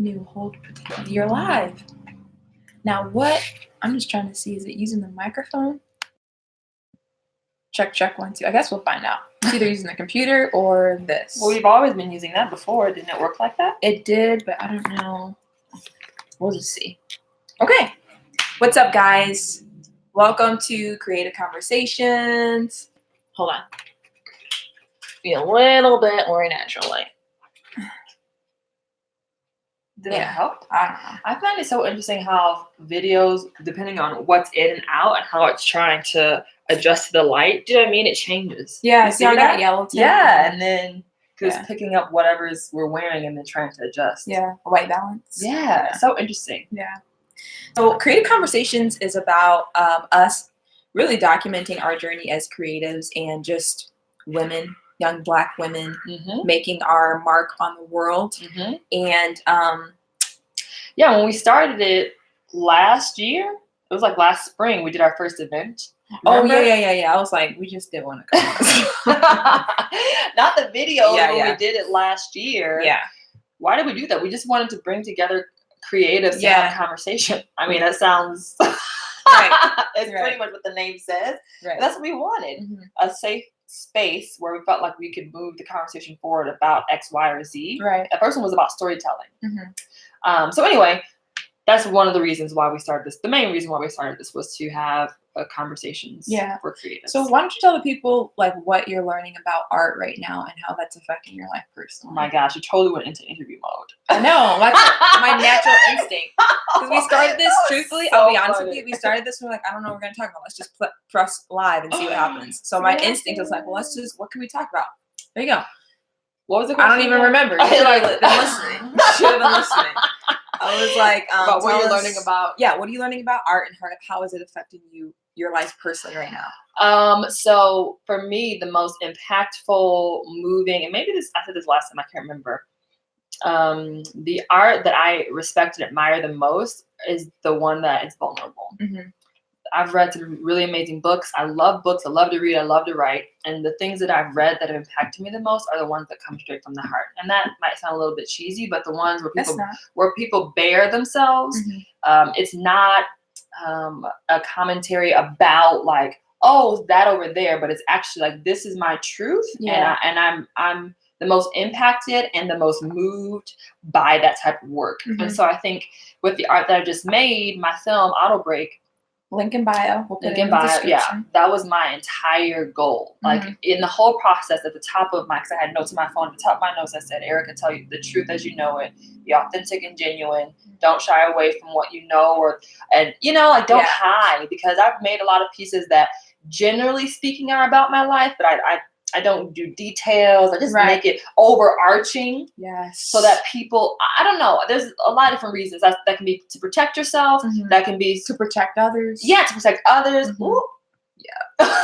New hold particular. You're live. Now what? I'm just trying to see. Is it using the microphone? Check 1 2. I guess we'll find out. It's either using the computer or this. Well, we've always been using that before. Didn't it work like that? It did, but I don't know. We'll just see. Okay. What's up, guys? Welcome to Creative Conversations. Hold on. Be a little bit more natural light. Did it help? I don't know. I find it so interesting how videos, depending on what's in and out and how it's trying to adjust to the light, do you know what I mean? It changes. Yeah, you see how that yellow tint? Yeah, and then because Yeah. picking up whatever's we're wearing and then trying to adjust. Yeah, white balance. Yeah, so interesting. Yeah. So Creative Conversations is about us really documenting our journey as creatives and just women, young Black women, making our mark on the world. And yeah, when we started it last year, it was like last spring, we did our first event. Remember? Oh yeah. I was like, we just did one to come. Not the video Yeah, when yeah. we did it last year. Yeah. Why did we do that? We just wanted to bring together creatives to have a conversation. I mean, that sounds Right. It's pretty much what the name says. Right. That's what we wanted. A safe space where we felt like we could move the conversation forward about X, Y, or Z. Right. The first one was about storytelling. So anyway, that's one of the reasons why we started this. The main reason why we started this was to have conversations for creatives. So why don't you tell the people like what you're learning about art right now and how that's affecting your life personally? Oh my gosh, you totally went into interview mode. I know, that's my natural instinct. Because we started this, truthfully, I'll be honest with you, we started this, we're like, I don't know what we're going to talk about. Let's just press live and see what happens. So my instinct was like, well, what can we talk about? There you go. What was it? I don't even remember. You should have been listening. You should have been listening. I was like, about what you're learning about. Yeah, what are you learning about art and how is it affecting your life personally right now? So for me, the most impactful, moving, and maybe I said this last time, I can't remember. The art that I respect and admire the most is the one that is vulnerable. I've read some really amazing books. I love books. I love to read. I love to write. And the things that I've read that have impacted me the most are the ones that come straight from the heart. And that might sound a little bit cheesy, but the ones where people bare themselves. It's not a commentary about like, oh, that over there, but it's actually like, this is my truth. Yeah. And I'm the most impacted and the most moved by that type of work. And so I think with the art that I just made, my film Auto Break, link in bio. We'll link in bio. Yeah, that was my entire goal. Like in the whole process, at the top of because I had notes in my phone. At the top of my notes, I said, "Ericka, tell you the truth as you know it. Be authentic and genuine. Don't shy away from what you know, don't hide." Because I've made a lot of pieces that, generally speaking, are about my life, but I don't do details. I just make it overarching. Yes. So that people, I don't know. There's a lot of different reasons. That can be to protect yourself. That can be to protect others. Yeah, to protect others. Ooh. Yeah.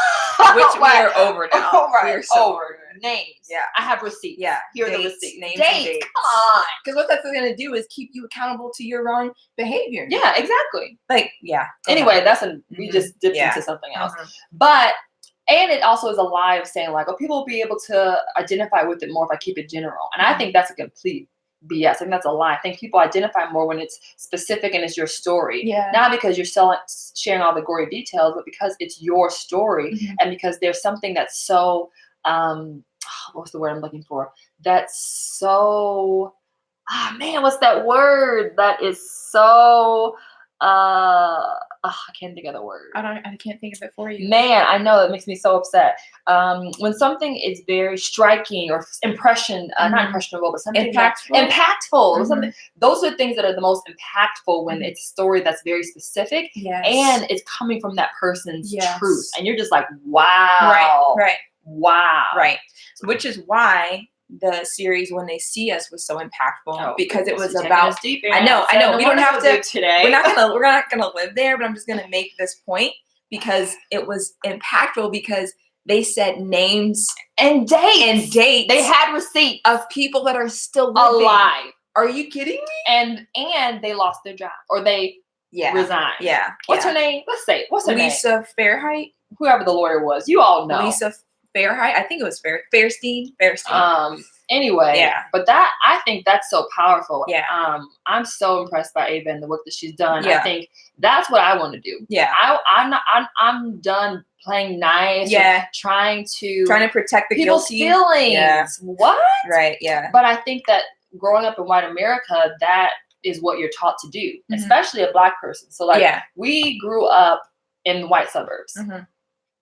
Which we are over now. Right. We're so over. Names. Yeah. I have receipts. Yeah. Here are the Dates, receipts. Names Dates. And dates. Come on. Because what that's going to do is keep you accountable to your own behavior. Yeah, exactly. Like, yeah. Anyway, we just dipped into something else. And it also is a lie of saying like, oh, people will be able to identify with it more if I keep it general. And I think that's a complete BS. I think that's a lie. I think people identify more when it's specific and it's your story. Yeah. Not because you're sharing all the gory details, but because it's your story and because there's something that's so, what's the word I'm looking for? That's so, what's that word? That is so, I can't think of the word. I can't think of it for you. Man, I know it makes me so upset. When something is very striking or not impressionable, but something impactful. Something, those are things that are the most impactful when it's a story that's very specific and it's coming from that person's truth. And you're just like, wow. Right. Wow. Right. Which is why the series When They See Us was so impactful because it was about I know we don't have to today. we're not gonna live there, but I'm just gonna make this point because it was impactful because they said names and dates. They had receipts of people that are still living. Alive. Are you kidding me? And they lost their job or they resigned. Yeah. What's her name? Let's say what's her name? Lisa Fairheight. Whoever the lawyer was, you all know. Lisa Fairheight. I think it was Fairstein. Anyway, Yeah. but that, I think that's so powerful. Yeah. I'm so impressed by Ava and the work that she's done. Yeah. I think that's what I want to do. Yeah. I'm done playing nice. Yeah. Or trying to protect the people's guilty. feelings. Yeah. What? Right. Yeah. But I think that growing up in white America, that is what you're taught to do, especially a Black person. So like, we grew up in the white suburbs,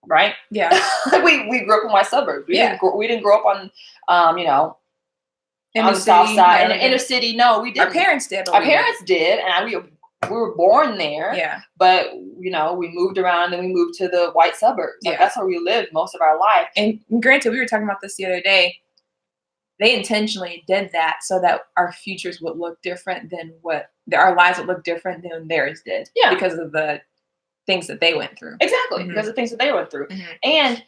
right? Yeah. we grew up in white suburbs. We didn't grow up on, on the south side, in the inner city. No, we didn't. Our parents did. Our parents did, and we were born there. Yeah. But we moved around, and we moved to the white suburbs. Like, that's where we lived most of our life. And granted, we were talking about this the other day. They intentionally did that so that our futures would look different than our lives would look different than theirs did. Yeah. Because of the things that they went through. Exactly. Because of the things that they went through. And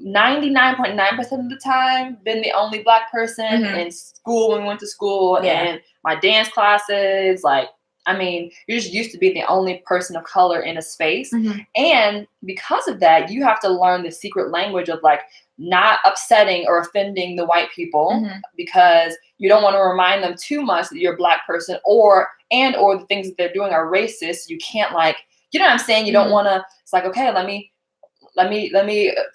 99.9% of the time, been the only Black person in school when we went to school, and my dance classes. Like, I mean, you're just used to being the only person of color in a space. And because of that, you have to learn the secret language of like not upsetting or offending the white people, because you don't want to remind them too much that you're a Black person, or the things that they're doing are racist. You can't, like, you know what I'm saying? You don't want to, it's like, okay, let me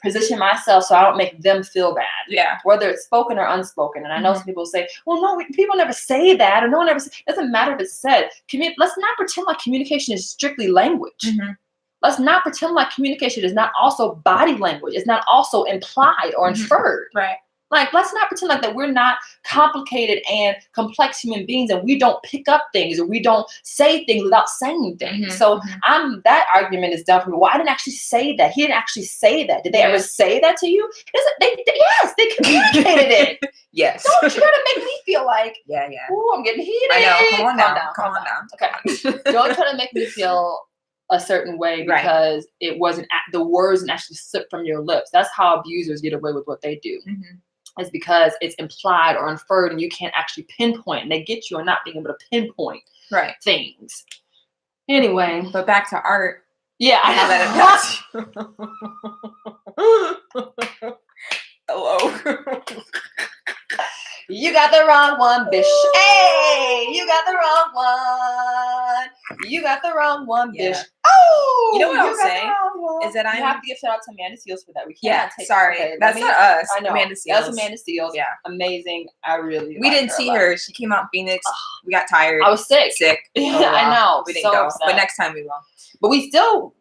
position myself so I don't make them feel bad. Yeah. Whether it's spoken or unspoken. And I know some people say, well, no, people never say that, or no one ever says. It doesn't matter if it's said. Let's not pretend like communication is strictly language. Let's not pretend like communication is not also body language. It's not also implied or inferred. Right. Like, let's not pretend like that we're not complicated and complex human beings, and we don't pick up things, or we don't say things without saying things. So that argument is done for me. Well, I didn't actually say that. He didn't actually say that. Did they ever say that to you? Yes, they communicated it. Yes. Don't you gotta make me feel like, oh, I'm getting heated. I know. Come on down. Calm down. Okay. Don't try to make me feel a certain way because it wasn't the words didn't actually slip from your lips. That's how abusers get away with what they do. Is because it's implied or inferred, and you can't actually pinpoint, and they get you on not being able to pinpoint things. Anyway, but back to art. Yeah, I know that it does. Hello. You got the wrong one, bish. Hey, you got the wrong one. You got the wrong one, bish. Oh, you know what I'm saying is that I have to give shout out to Amanda Seals for that. We can't take that's not us. I know. Amanda Seals. That's Amanda Seals. Yeah, amazing. We didn't see her. She came out in Phoenix. We got tired. I was sick. I know. We didn't go, upset. But next time we will. But we still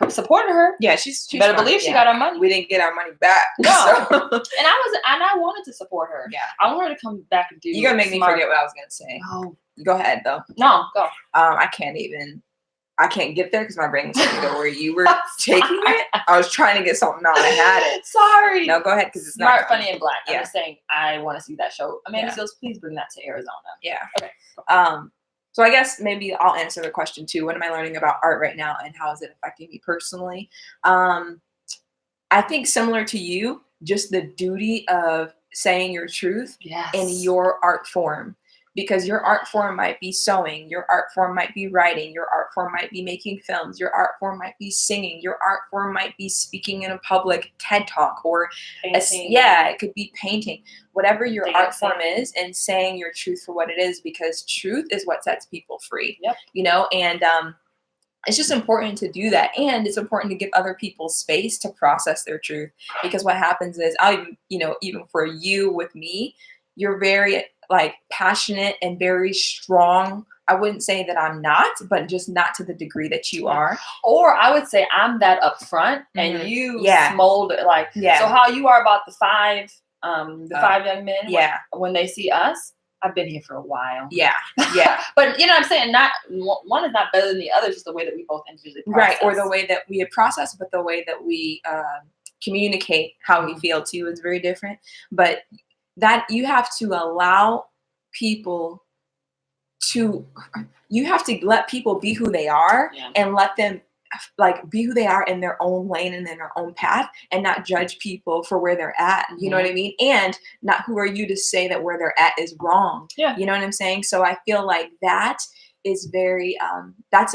supported her. Yeah, she's better smart. Believe she got our money. We didn't get our money back. No, and I wanted to support her. Yeah, I wanted to come back and do. You're gonna make me forget what I was gonna say. Oh, go ahead though. No, go. I can't get there because my brain was going to go where you were taking it. I was trying to get something out. I had it. Sorry. No, go ahead because it's Smart, not Funny, and Black. I'm just saying I want to see that show. Amanda Seals, please bring that to Arizona. Yeah. Okay. So I guess maybe I'll answer the question too. What am I learning about art right now, and how is it affecting me personally? I think similar to you, just the duty of saying your truth in your art form. Because your art form might be sewing, your art form might be writing, your art form might be making films, your art form might be singing, your art form might be speaking in a public TED Talk, or it could be painting. Whatever your art form is, and saying your truth for what it is, because truth is what sets people free. Yep. And it's just important to do that, and it's important to give other people space to process their truth. Because what happens is, even for you with me, you're very passionate and very strong. I wouldn't say that I'm not, but just not to the degree that you are. Or I would say I'm that upfront, and you smolder So how you are about the five young men when they see us. I've been here for a while. Yeah. But you know what I'm saying? Not one is not better than the other, just the way that we both individually process. Right, or the way that we process, but the way that we communicate how we feel too is very different. But that you have to allow people you have to let people be who they are, and let them be who they are in their own lane and in their own path, and not judge people for where they're at. You know what I mean? And not who are you to say that where they're at is wrong. Yeah. You know what I'm saying? So I feel like that is very that's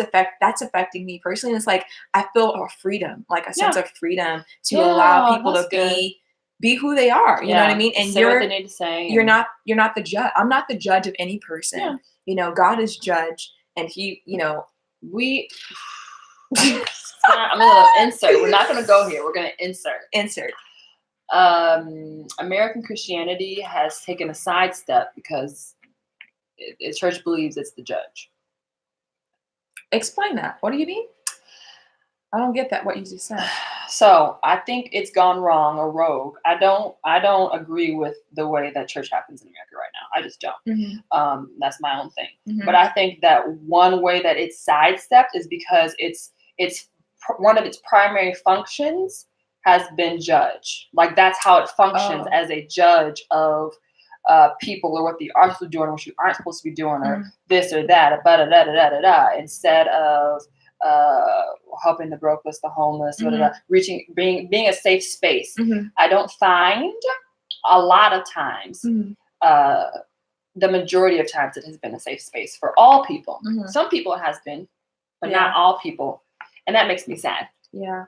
affecting me personally. And it's I feel a freedom, a sense of freedom to allow people to be be who they are. You know what I mean? And say what they need to say. you're not the judge. I'm not the judge of any person. Yeah. You know, God is judge, and He, we. I'm gonna insert. We're not gonna go here. We're gonna insert. American Christianity has taken a sidestep because the church believes it's the judge. Explain that. What do you mean? I don't get that. What you just said. So I think it's gone wrong or rogue. I don't agree with the way that church happens in America right now. I just don't. Mm-hmm. That's my own thing. Mm-hmm. But I think that one way that it's sidestepped is because it's one of its primary functions has been judge. Like that's how it functions as a judge of people or what the arts are doing, what you aren't supposed to be doing, or this or that, instead of helping the brokeless, the homeless, being a safe space. Mm-hmm. I don't find a lot of times, the majority of times, it has been a safe space for all people. Mm-hmm. Some people it has been, but not all people, and that makes me sad. Yeah.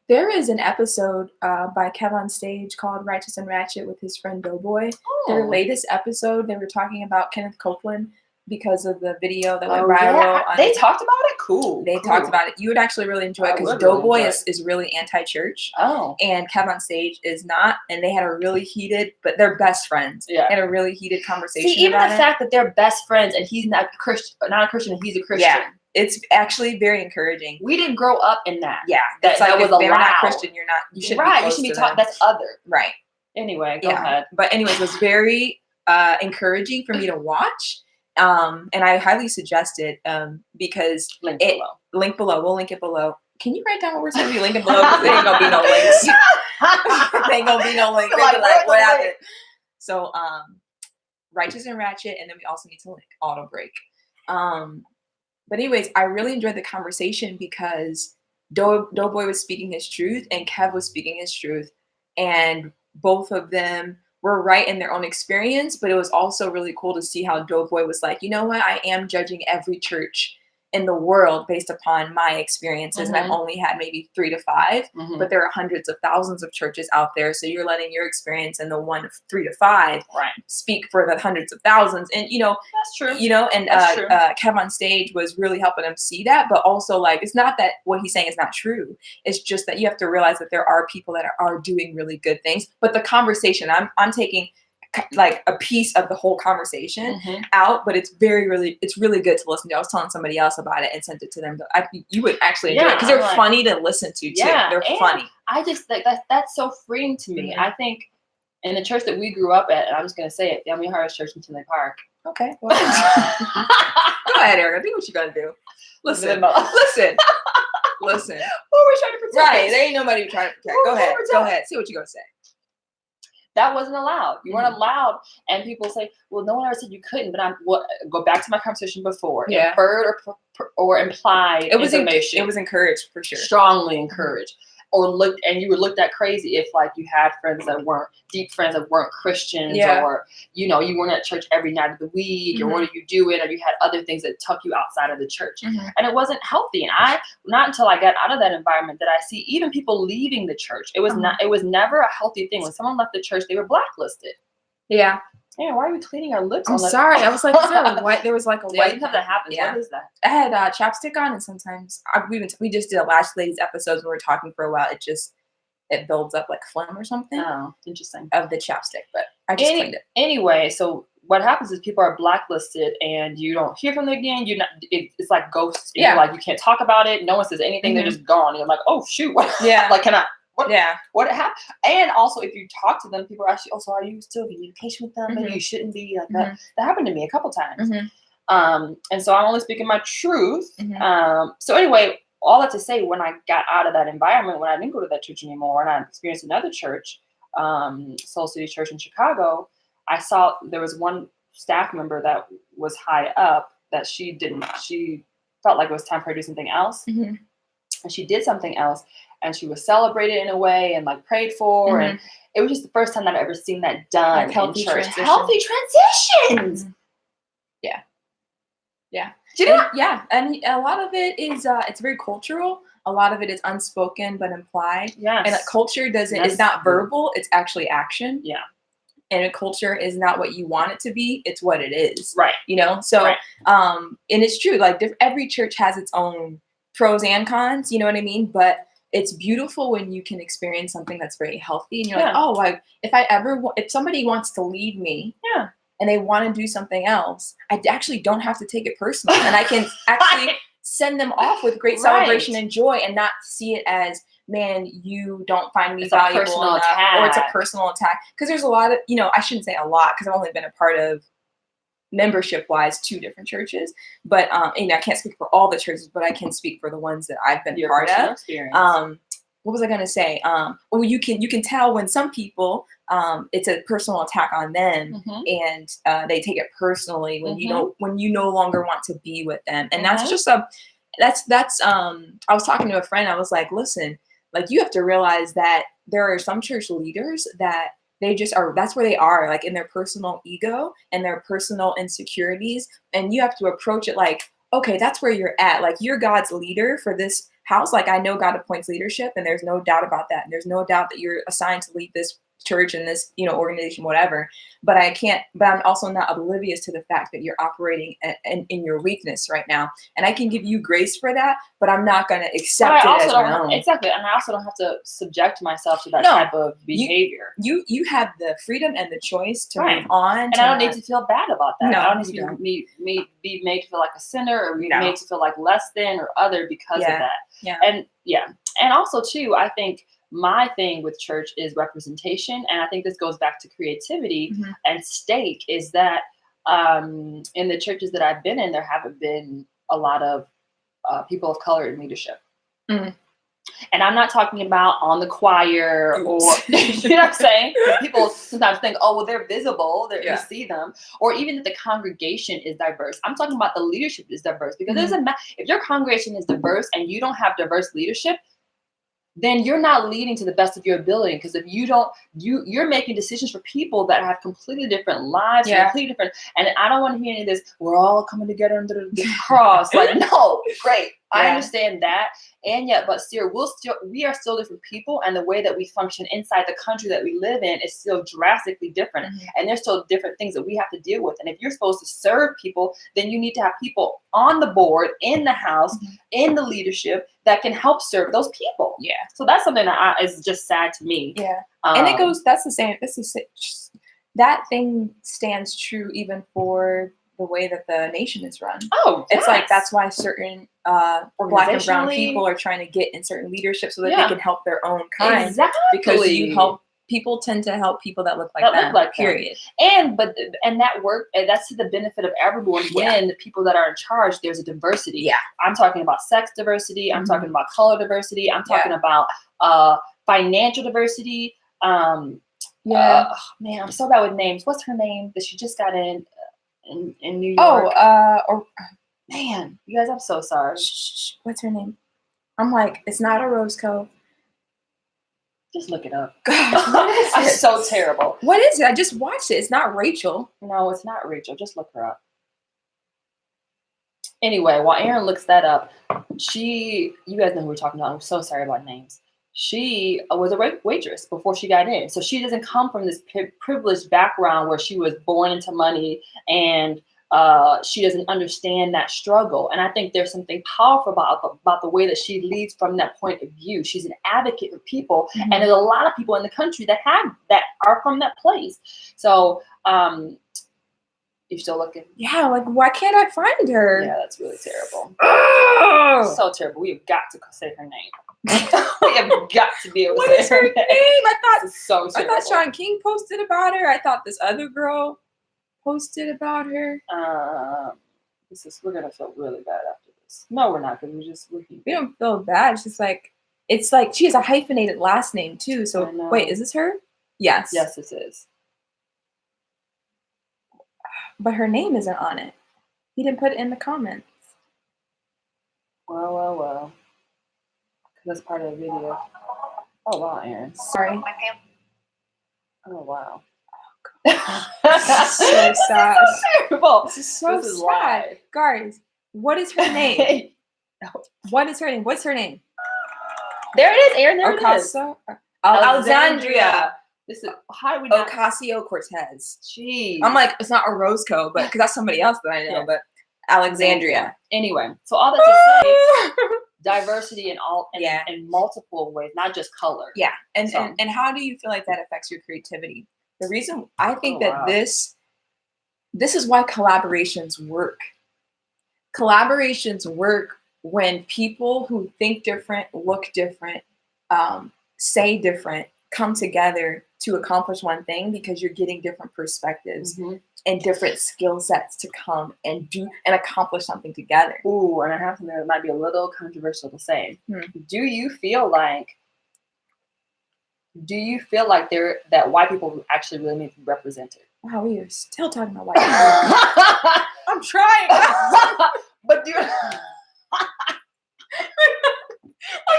There is an episode by Kev on Stage called Righteous and Ratchet with his friend Doughboy. Their latest episode, they were talking about Kenneth Copeland because of the video that went viral. Yeah. They talked about it? Cool. They talked about it. You would actually really enjoy it because Doughboy is really anti-church. Oh. And Kev on Stage is not. And they had a really heated, but they're best friends. Yeah. Had a really heated conversation. See, even the fact that they're best friends and he's not a Christian, and he's a Christian. Yeah. It's actually very encouraging. We didn't grow up in that. Yeah. That was allowed. They're not Christian. You shouldn't be close you shouldn't be to taught. them. That's other. Right. Anyway, go ahead. But anyways, it was very encouraging for me to watch. And I highly suggest it because link below. We'll link it below. Can you write down what we're supposed to be linking below? Because there ain't gonna be no links. There ain't gonna be no link. Like what happened? So Righteous and Ratchet, and then we also need to link Auto Break. But anyways, I really enjoyed the conversation because Doughboy was speaking his truth and Kev was speaking his truth, and both of them were right in their own experience. But it was also really cool to see how Doughboy was like, you know what, I am judging every church in the world based upon my experiences, and I've only had maybe 3 to 5, but there are hundreds of thousands of churches out there. So you're letting your experience in the 1 of 3 to 5 speak for the hundreds of thousands, and that's true. And Kev on Stage was really helping him see that, but also like it's not that what he's saying is not true. It's just that you have to realize that there are people that are doing really good things. But the conversation, I'm taking like a piece of the whole conversation out, but it's really good to listen to. I was telling somebody else about it and sent it to them. You would actually enjoy it because they're funny to listen to too. Yeah, they're funny. I just like that's so freeing to me. I think in the church that we grew up at, and I'm just gonna say it, Family Harvest Church in Tinley Park. Okay. Well, go ahead, Ericka. Do what you gotta do. Listen. Who are we trying to protect? Right. There ain't nobody trying to protect. Go ahead. See what you're gonna say. That wasn't allowed. You weren't allowed. And people say, well, no one ever said you couldn't. But go back to my conversation before. Yeah. Inferred or implied information. It was encouraged for sure. Strongly encouraged. Or you were looked at crazy if like you had friends that weren't deep friends that weren't Christians, or you weren't at church every night of the week, or what are you doing, or you had other things that took you outside of the church, and it wasn't healthy. And not until I got out of that environment did I see even people leaving the church. It was it was never a healthy thing. When someone left the church, they were blacklisted. Yeah. Yeah, why are we cleaning our lips? I'm sorry. I was like, there was like a white. Didn't have that happen. Yeah. What is that? I had chapstick on, and sometimes we just did a Lashley's episodes when we were talking for a while. It builds up like phlegm or something. Oh, interesting. Of the chapstick, but I just cleaned it. Anyway, so what happens is people are blacklisted, and you don't hear from them again. It's like ghosts. Yeah. Like you can't talk about it. No one says anything. They're just gone. You're like, oh shoot. Yeah. Like, can I? What happened? And also, if you talk to them, people are actually, so are you still in communication with them? Maybe you shouldn't be like that. That happened to me a couple times. And so I'm only speaking my truth. So anyway, all that to say, when I got out of that environment, when I didn't go to that church anymore, and I experienced another church, Soul City Church in Chicago, I saw there was one staff member that was high up that she felt like it was time for her to do something else. And she did something else. And she was celebrated in a way and like prayed for. And it was just the first time that I've ever seen that done in church. Healthy transitions. Yeah. Yeah. Yeah. And a lot of it is, it's very cultural. a lot of it is unspoken but implied. Yes. And a culture doesn't That's is not true. verbal, it's actually action. Yeah. And a culture is not what you want it to be, it's what it is. Right. You know? So Right. and it's true, like every church has its own pros and cons, you know what I mean? But it's beautiful when you can experience something that's very healthy and you're like, Yeah. oh, like if somebody wants to lead me Yeah. and they want to do something else, I actually don't have to take it personal. And I can actually send them off with great celebration Right. and joy and not see it as, man, you don't find me It's a valuable personal enough, or it's a attack. personal attack. Because there's a lot of, I shouldn't say a lot because I've only been a part of membership wise 2 different churches, but and I can't speak for all the churches, but I can speak for the ones that I've been Your part personal of. experience. What was I going to say? Well, you can tell when some people it's a personal attack on them, and they take it personally when you no longer want to be with them, and that's just that's I was talking to a friend. I was like, listen, like you have to realize that there are some church leaders that they just are, that's where they are, like in their personal ego and their personal insecurities, and you have to approach it like, okay, that's where you're at. Like you're God's leader for this house. Like I know God appoints leadership, and there's no doubt about that. And there's no doubt that you're assigned to lead this church and this, organization, whatever. But I'm also not oblivious to the fact that you're operating in your weakness right now. And I can give you grace for that, but I'm not going to accept it as my own. Exactly. And I also don't have to subject myself to that type of behavior. You have the freedom and the choice to Right. move on. And I don't need to feel bad about that. No, I don't need to be made to feel like a sinner or be made to feel like less than or other because of that. Yeah. And also too, I think my thing with church is representation. And I think this goes back to creativity and stake is that in the churches that I've been in, there haven't been a lot of people of color in leadership. And I'm not talking about on the choir or, you know what I'm saying? People sometimes think, oh, well, they're visible. You see them. Or even that the congregation is diverse. I'm talking about the leadership is diverse. Because if your congregation is diverse and you don't have diverse leadership, then you're not leading to the best of your ability. Because if you don't, you're making decisions for people that have completely different lives, completely different. And I don't want to hear any of this, we're all coming together under the cross. Like, no, great. I understand that. And yet, but still, we are still different people. And the way that we function inside the country that we live in is still drastically different. And there's still different things that we have to deal with. And if you're supposed to serve people, then you need to have people on the board, in the house, in the leadership that can help serve those people. Yeah. So that's something that is just sad to me. Yeah. And it goes, that's the same. That thing stands true even for the way that the nation is run. Oh, it's like that's why certain Black and brown people are trying to get in certain leadership so that they can help their own kind. Exactly. Because people tend to help people that look like them. Period. And that work, that's to the benefit of everyone. When the people that are in charge, there's a diversity. Yeah. I'm talking about sex diversity. I'm talking about color diversity. I'm talking about financial diversity. Man, I'm so bad with names. What's her name that she just got in New York? Man, you guys, I'm so sorry. What's her name? I'm like, it's not a Rose Cove. Just look it up. God, I'm so terrible. What is it? I just watched it. It's not Rachel. No, it's not Rachel. Just look her up. Anyway, while Erin looks that up, you guys know who we're talking about. I'm so sorry about names. She was a waitress before she got in. So she doesn't come from this privileged background where she was born into money and she doesn't understand that struggle. And I think there's something powerful about the way that she leads from that point of view. She's an advocate for people. And there's a lot of people in the country that are from that place. So you still looking? Yeah, like why can't I find her? Yeah, that's really terrible. Oh! So terrible. We have got to say her name. We have got to be able to say her name. What is her name? I thought Sean King posted about her. I thought this other girl posted about her. We're gonna feel really bad after this. No, we're not, because we don't feel bad. It's like she has a hyphenated last name too. So wait, is this her? Yes. Yes, this is. But her name isn't on it. He didn't put it in the comments. Well. That's part of the video. Oh wow, Erin. Sorry. Oh wow. This is so sad. This is so terrible. This is so sad. Guys, what is her name? What is her name? What's her name? There it is, Erin. There it is. Alexandria. This is how do we not? Ocasio-Cortez. Jeez. I'm like, it's not Orozco, but because that's somebody else that I know. Yeah. But Alexandria. Anyway, so all that to say, diversity in in multiple ways, not just color. Yeah, and So. and how do you feel like that affects your creativity? The reason I think wow. this is why collaborations work. Collaborations work when people who think different, look different, say different, come together to accomplish one thing, because you're getting different perspectives and different skill sets to come and do and accomplish something together. Ooh, and I have something that might be a little controversial to say. Do you feel like that white people actually really need to be represented? Wow, we are still talking about white people. I'm trying. But do I'm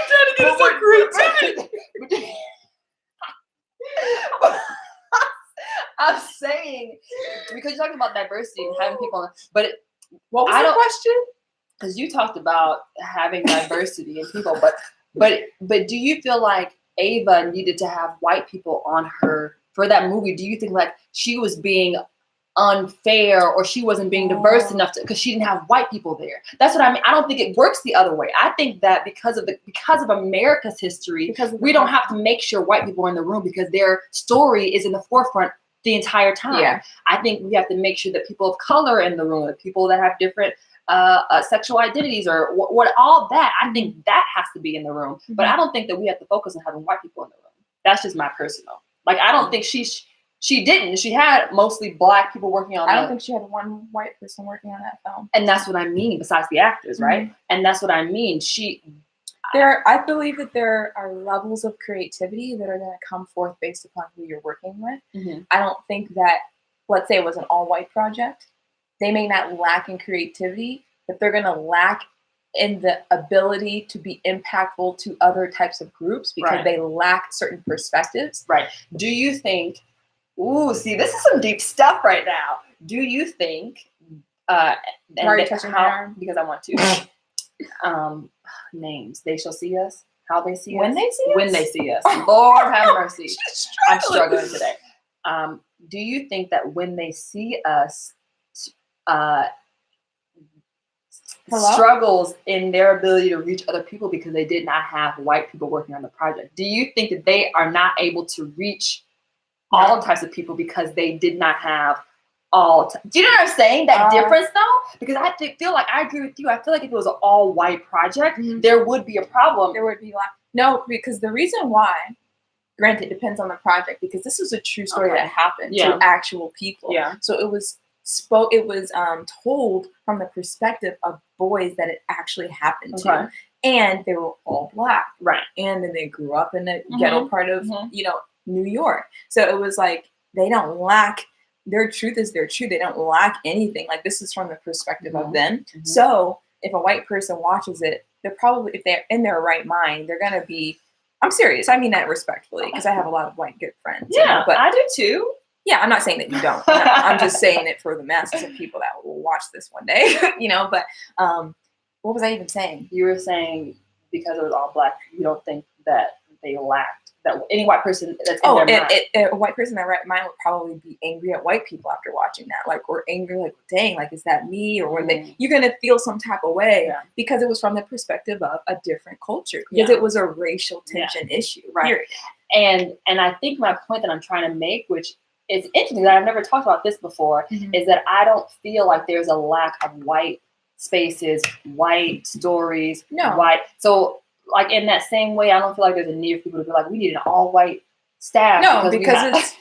trying to get some creativity. I'm saying, because you're talking about diversity and having people, but what was the question? Because you talked about having diversity in people, but do you feel like Ava needed to have white people on her for that movie? Do you think like she was being unfair, or she wasn't being diverse enough because she didn't have white people there? That's what I mean. I don't think it works the other way. I think that because of America's history, because we don't have to make sure white people are in the room because their story is in the forefront the entire time. Yeah. I think we have to make sure that people of color are in the room, people that have different sexual identities or what all that. I think that has to be in the room. But I don't think that we have to focus on having white people in the room. That's just my personal. Like, I don't think she didn't. She had mostly black people working on it. I don't think she had one white person working on that film. And that's what I mean, besides the actors, right? And that's what I mean. I believe that there are levels of creativity that are going to come forth based upon who you're working with. I don't think that, let's say it was an all-white project, they may not lack in creativity, but they're going to lack in the ability to be impactful to other types of groups because they lack certain perspectives. Right. Do you think, ooh, see, this is some deep stuff right now. Do you think, Why are you touching my arm? Because I want to. Names. They shall see us. How they see when us. They see us? When they see us. Lord have mercy. I'm struggling today. Do you think that when they see us, struggles in their ability to reach other people because they did not have white people working on the project? Do you think that they are not able to reach all types of people because they did not have do you know what I'm saying? That difference though? Because I feel like I agree with you. I feel like if it was an all white project, there would be a problem. There would be no, because the reason why, granted, it depends on the project, because this was a true story that happened to actual people. Yeah. So it was told from the perspective of boys that it actually happened to, and they were all black, right? And then they grew up in the ghetto part of New York. So it was like they don't lack. Their truth is their truth. They don't lack anything. Like, this is from the perspective of them. So if a white person watches it, they're probably, if they're in their right mind, they're gonna be. I'm serious. I mean that respectfully, because I have a lot of white good friends. Yeah, but I do too. Yeah, I'm not saying that you don't. I'm just saying it for the masses of people that will watch this one day. But what was I even saying? You were saying because it was all black, you don't think that they lacked, that any white person that's in their mind. A white person in their right mind would probably be angry at white people after watching that, or angry, like, dang, like, is that me? Or you're gonna feel some type of way because it was from the perspective of a different culture, because it was a racial tension issue, right? And I think my point that I'm trying to make, which is interesting, that I've never talked about this before, is that I don't feel like there's a lack of white spaces, white stories, white. So, like, in that same way, I don't feel like there's a need for people to be like, we need an all-white staff. No, because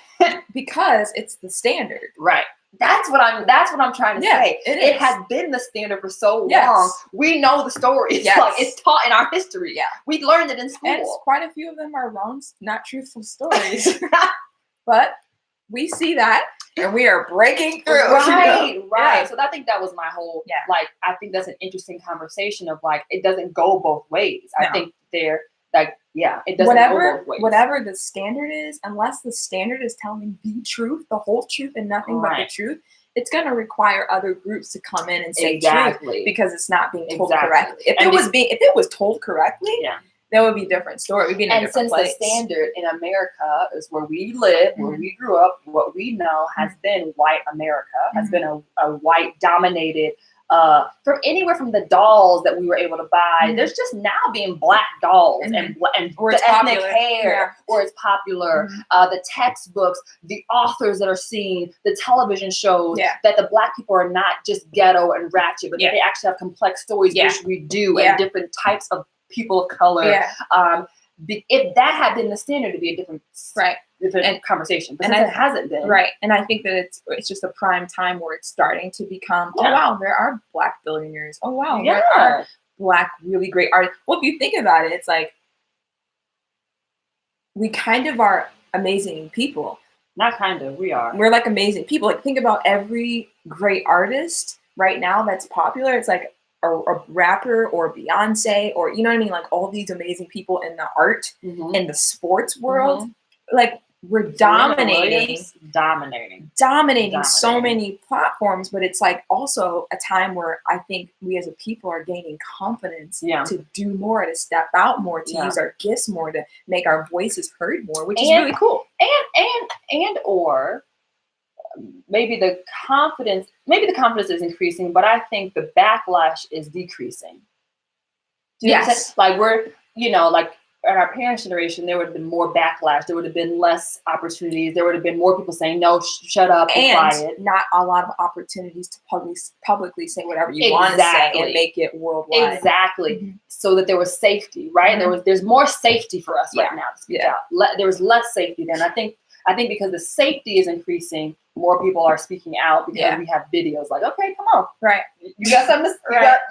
it's the standard, right? That's what I'm trying to say. It has been the standard for so long. We know the stories. Like, it's taught in our history. Yeah, we learned it in school. And quite a few of them are wrong, not truthful stories. But we see that, and we are breaking through. Right. Yeah. So I think that was my whole, like, I think that's an interesting conversation of, like, it doesn't go both ways. I think they're, like, it doesn't go both ways. Whatever the standard is, unless the standard is telling the truth, the whole truth, and nothing but the truth, it's going to require other groups to come in and say truth, because it's not being told correctly. If it was told correctly, that would be a different story. We'd be in a And different since place. the standard in America is where we live, where we grew up, what we know has been white America, has been a white dominated, from anywhere from the dolls that we were able to buy. There's just now being black dolls and or the it's ethnic popular. hair, or it's popular. The textbooks, the authors that are seen, the television shows, that the black people are not just ghetto and ratchet, but that they actually have complex stories, which we do, and different types of people of color. If that had been the standard, it'd be a different different conversation. But it hasn't been. Right. And I think that it's just a prime time where it's starting to become, oh wow, there are black billionaires. Oh wow, there are black really great artists. Well, if you think about it, it's like we kind of are amazing people. Not kind of, we are. We're like amazing people. Like think about every great artist right now that's popular. It's like a rapper or Beyonce, or you know what I mean, like all these amazing people in the art, in the sports world, like we're dominating so many platforms. But it's like also a time where I think we as a people are gaining confidence to do more, to step out more, to use our gifts more, to make our voices heard more, which is really cool. Or maybe the confidence is increasing, but I think the backlash is decreasing. Do you know what I'm saying? Like we're, like in our parents' generation, there would have been more backlash. There would have been less opportunities. There would have been more people saying, no, shut up, be quiet. Not a lot of opportunities to publicly say whatever you want to say and make it worldwide. Exactly. So that there was safety, right? There's more safety for us right now to speak out. There was less safety then. I think because the safety is increasing, more people are speaking out because we have videos like, okay, come on. Right. You got something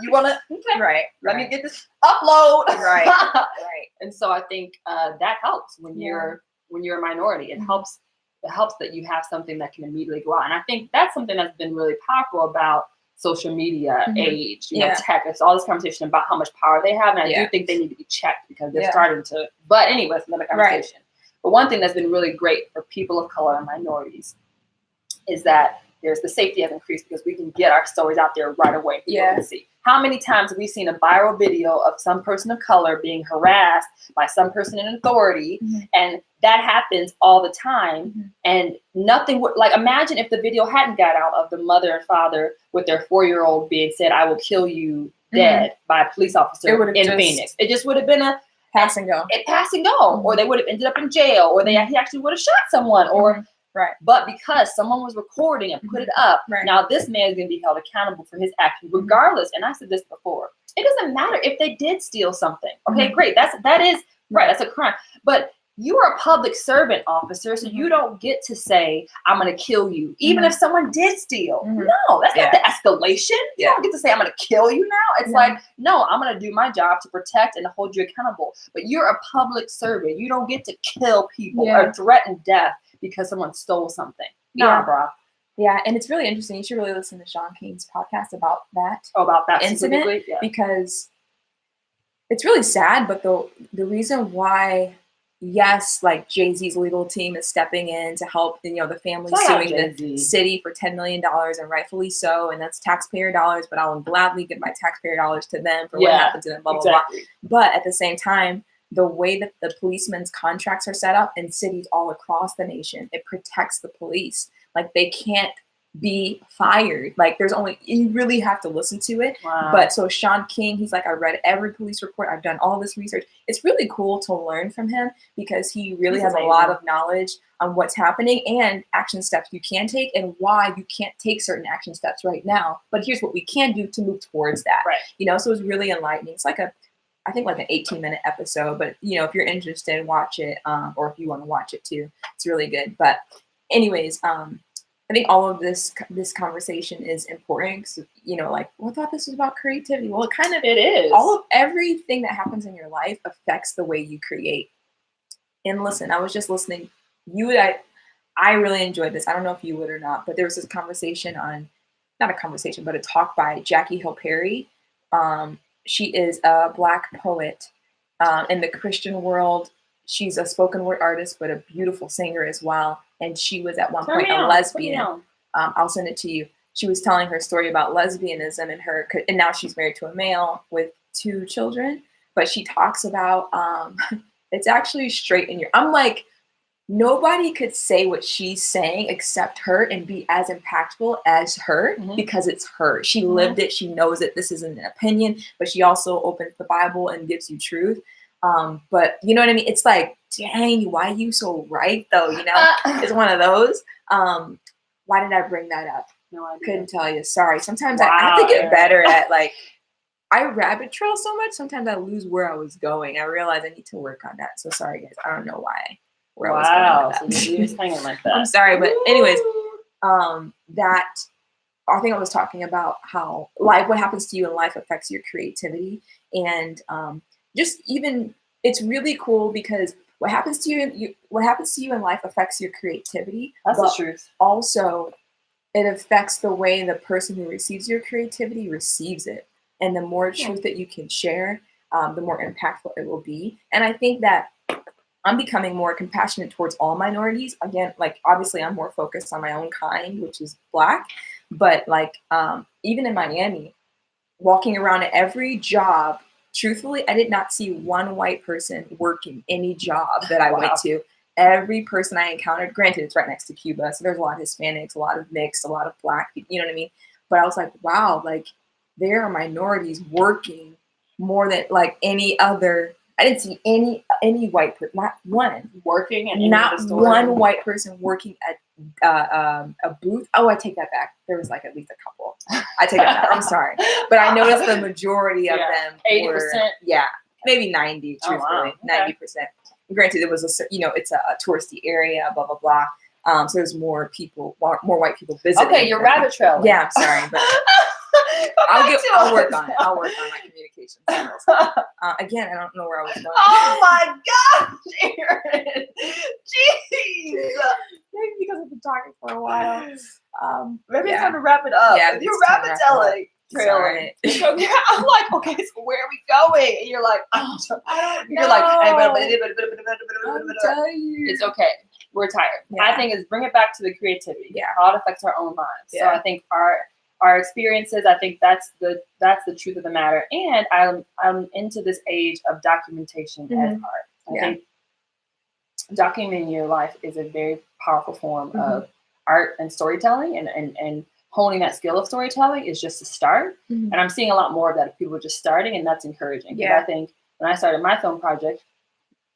you want to, okay. Right. Let me get this upload. Right. Right. And so I think that helps when you're a minority. It helps that you have something that can immediately go out. And I think that's something that's been really powerful about social media age, tech. It's all this conversation about how much power they have. And I do think they need to be checked because they're starting to, but anyway, it's another conversation. Right. But one thing that's been really great for people of color and minorities is that there's the safety has increased because we can get our stories out there right away. People can see. How many times have we seen a viral video of some person of color being harassed by some person in authority? And that happens all the time. And nothing would, like, imagine if the video hadn't got out of the mother and father with their 4-year-old being said, I will kill you dead by a police officer in Phoenix. It just would have been a pass and go. Or they would have ended up in jail, or he actually would have shot someone, or but because someone was recording and put it up, now this man is going to be held accountable for his actions, regardless. And I said this before: it doesn't matter if they did steal something. Okay, great. That is that's a crime. But you are a public servant, officer, so you don't get to say, I'm going to kill you, even if someone did steal. No, that's not the escalation. You don't get to say, I'm going to kill you now. It's like, no, I'm going to do my job to protect and to hold you accountable. But you're a public servant. You don't get to kill people or threaten death because someone stole something. Nah, bro. Yeah, and it's really interesting. You should really listen to Sean King's podcast about that. Oh, about that incident, because it's really sad. But the reason why, yes, like Jay-Z's legal team is stepping in to help, the family suing the city for $10 million, and rightfully so, and that's taxpayer dollars. But I will gladly give my taxpayer dollars to them for what happened to them. Blah blah blah. But at the same time, the way that the policemen's contracts are set up in cities all across the nation, it protects the police. Like they can't be fired. Like you really have to listen to it. Wow. But so Sean King, he's like, I read every police report. I've done all this research. It's really cool to learn from him because he really has a lot of knowledge on what's happening and action steps you can take and why you can't take certain action steps right now. But here's what we can do to move towards that. Right. So it's really enlightening. It's like I think like an 18-minute episode, but if you're interested, watch it, or if you want to watch it too, it's really good. But anyways, I think all of this conversation is important because, I thought this was about creativity. Well, it is. Everything that happens in your life affects the way you create. And listen, I was just listening. I really enjoyed this. I don't know if you would or not, but there was this conversation not a conversation, but a talk by Jackie Hill Perry. She is a Black poet in the Christian world. She's a spoken word artist, but a beautiful singer as well. And she was at one point a lesbian. I'll send it to you. She was telling her story about lesbianism and now she's married to a male with 2 children. but she talks about it's actually straight in your. I'm like, nobody could say what she's saying except her and be as impactful as her because it's her. She lived it. She knows it. This isn't an opinion, but she also opens the Bible and gives you truth. But you know what I mean? It's like, dang, why are you so right though? You know, it's one of those. Why did I bring that up? No idea. Couldn't tell you. Sorry. Sometimes I have to get better at like, I rabbit trail so much. Sometimes I lose where I was going. I realize I need to work on that. So sorry, guys. I don't know why. Where I was going with that. So you're just hanging like that. I'm sorry, but anyways, that I think I was talking about how what happens to you in life affects your creativity, and just even it's really cool because what happens to you in life affects your creativity. That's the truth. Also, it affects the way the person who receives your creativity receives it. And the more truth that you can share, the more impactful it will be. And I think that I'm becoming more compassionate towards all minorities. Again, like obviously I'm more focused on my own kind, which is Black. But like even in Miami, walking around at every job, truthfully, I did not see one white person working any job that I went to. Every person I encountered, granted, it's right next to Cuba, so there's a lot of Hispanics, a lot of mixed, a lot of Black people, you know what I mean? But I was like, wow, like there are minorities working more than like any other. I didn't see any white person, not one working, and not one white person working at a booth. Oh, I take that back. There was like at least a couple. I take it back. I'm sorry, but I noticed the majority of them 80%. Yeah, maybe 90. Truthfully, wow. 90%. Granted, it was it's a touristy area. Blah blah blah. So there's more people, more white people visiting. Okay, you're rabbit trailing. Yeah, I'm sorry, but I'll work on it. I'll work on my communication skills. Again, I don't know where I was going. Oh my gosh, Erin! Jeez. Maybe because I've been talking for a while. Maybe it's time to wrap it up. Yeah, you're rabbit trailing. I'm like, okay, so where are we going? And you're like, I don't know. You're like, I'll tell you. It's okay. We're tired. Yeah. I think is bring it back to the creativity. Yeah. How it affects our own lives. Yeah. So I think our experiences, I think that's the truth of the matter. And I'm into this age of documentation as art. I think documenting your life is a very powerful form of art and storytelling, and honing that skill of storytelling is just a start. And I'm seeing a lot more of that of people just starting, and that's encouraging. Yeah. I think when I started my film project,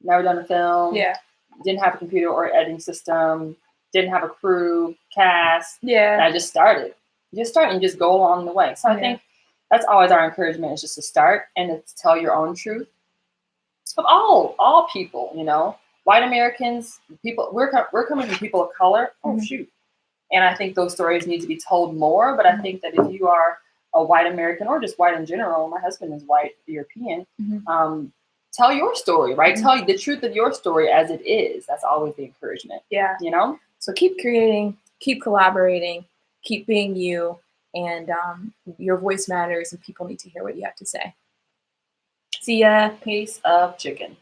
never done a film. Yeah. Didn't have a computer or editing system. Didn't have a crew, cast. Yeah. And I just started. Just start and just go along the way. So I think that's always our encouragement, is just to start and to tell your own truth of all people, you know, white Americans, people, we're coming from people of color. Oh, shoot. And I think those stories need to be told more. But I think that if you are a white American, or just white in general, my husband is white European, tell your story, right? Tell you the truth of your story as it is. That's always the encouragement. Yeah. You know? So keep creating, keep collaborating, keep being you, and your voice matters, and people need to hear what you have to say. See ya. Piece of chicken.